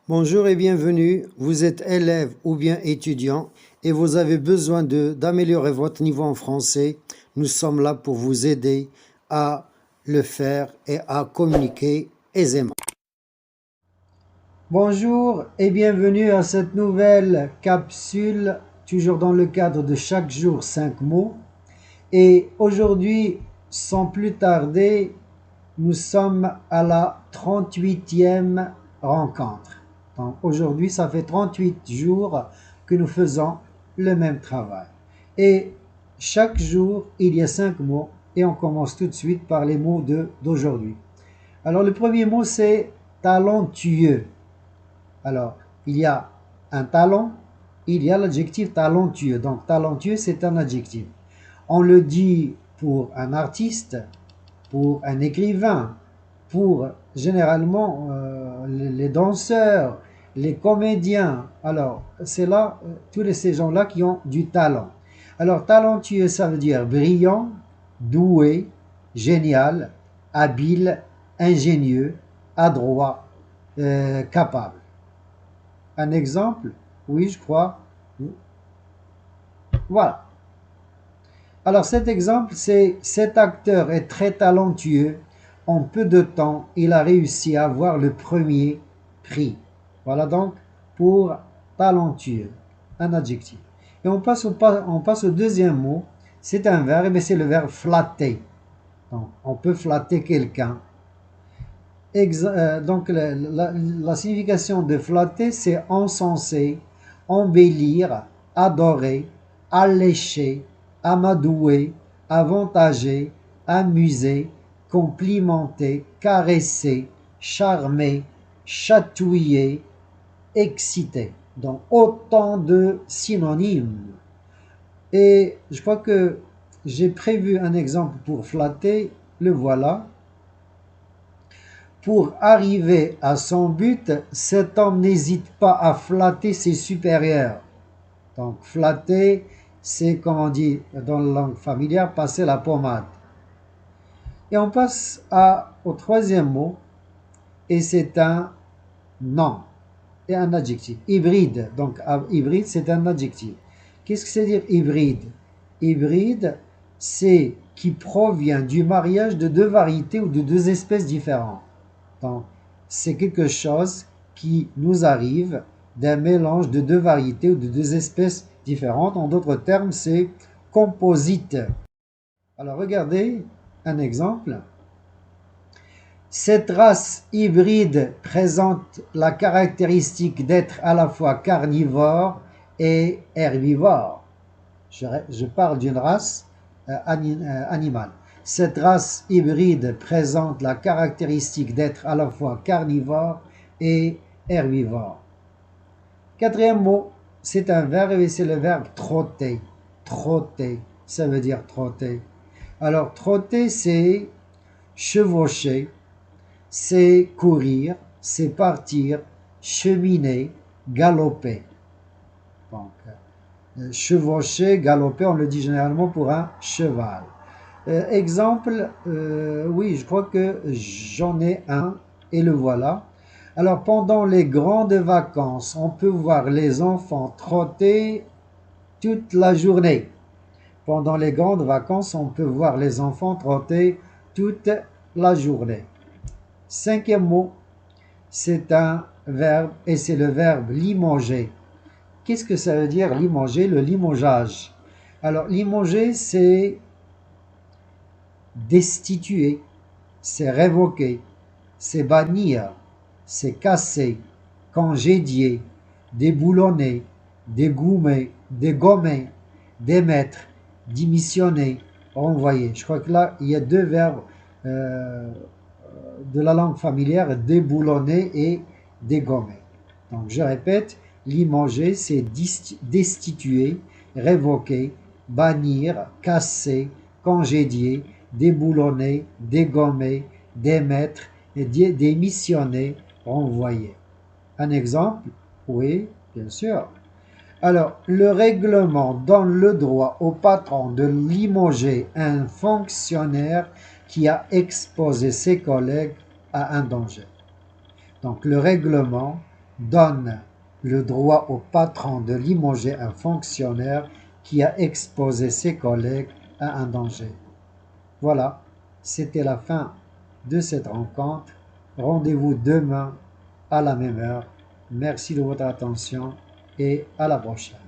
Bonjour et bienvenue. Vous êtes élève ou bien étudiant et vous avez besoin d'améliorer votre niveau en français. Nous sommes là pour vous aider à le faire et à communiquer aisément. Bonjour et bienvenue à cette nouvelle capsule, toujours dans le cadre de chaque jour 5 mots. Et aujourd'hui, sans plus tarder, nous sommes à la 38e rencontre. Donc aujourd'hui, ça fait 38 jours que nous faisons le même travail. Et chaque jour, il y a 5 mots et on commence tout de suite par les mots d'aujourd'hui. Alors le premier mot, c'est talentueux. Alors, il y a un talent, il y a l'adjectif talentueux. Donc talentueux, c'est un adjectif. On le dit pour un artiste, pour un écrivain, pour généralement les danseurs, les comédiens. Alors, c'est là, tous ces gens-là qui ont du talent. Alors, talentueux, ça veut dire brillant, doué, génial, habile, ingénieux, adroit, capable. Un exemple? Oui, je crois. Voilà. Alors cet exemple, c'est cet acteur est très talentueux. En peu de temps, il a réussi à avoir le premier prix. Voilà donc pour talentueux, un adjectif. Et on passe au deuxième mot. C'est un verbe et c'est le verbe flatter. Donc, on peut flatter quelqu'un. Donc la signification de flatter, c'est encenser, embellir, adorer, allécher, amadouer, avantager, amuser, complimenter, caresser, charmer, chatouiller, exciter. Donc autant de synonymes. Et je crois que j'ai prévu un exemple pour flatter, le voilà. Pour arriver à son but, cet homme n'hésite pas à flatter ses supérieurs. Donc flatter, c'est comme on dit dans la langue familière, passer la pommade. Et on passe au troisième mot, et c'est un nom et un adjectif. Hybride, donc hybride, c'est un adjectif. Qu'est-ce que c'est dire hybride? Hybride, c'est qui provient du mariage de deux variétés ou de deux espèces différentes. Donc, c'est quelque chose qui nous arrive d'un mélange de deux variétés ou de deux espèces différentes. En d'autres termes, c'est composite. Alors, regardez un exemple. Cette race hybride présente la caractéristique d'être à la fois carnivore et herbivore. Je parle d'une race animale. Cette race hybride présente la caractéristique d'être à la fois carnivore et herbivore. Quatrième mot, c'est un verbe et c'est le verbe trotter. Trotter, ça veut dire trotter. Alors trotter, c'est chevaucher, c'est courir, c'est partir, cheminer, galoper. Donc, chevaucher, galoper, on le dit généralement pour un cheval. Exemple, oui, je crois que j'en ai un et le voilà. Alors, pendant les grandes vacances, on peut voir les enfants trotter toute la journée. Pendant les grandes vacances, on peut voir les enfants trotter toute la journée. Cinquième mot, c'est un verbe et c'est le verbe limoger. Qu'est-ce que ça veut dire limoger? Le limogeage. Alors, limoger, c'est destituer, c'est révoquer, c'est bannir, c'est casser, congédier, déboulonner, dégommer, démettre, démissionner, renvoyer. Je crois que là, il y a deux verbes de la langue familière, déboulonner et dégommer. Donc, je répète, limoger, c'est destituer, révoquer, bannir, casser, congédier, déboulonner, dégommer, démettre, démissionner, renvoyer. Un exemple? Oui, bien sûr. Alors, le règlement donne le droit au patron de limoger un fonctionnaire qui a exposé ses collègues à un danger. Donc, le règlement donne le droit au patron de limoger un fonctionnaire qui a exposé ses collègues à un danger. Voilà, c'était la fin de cette rencontre. Rendez-vous demain à la même heure. Merci de votre attention et à la prochaine.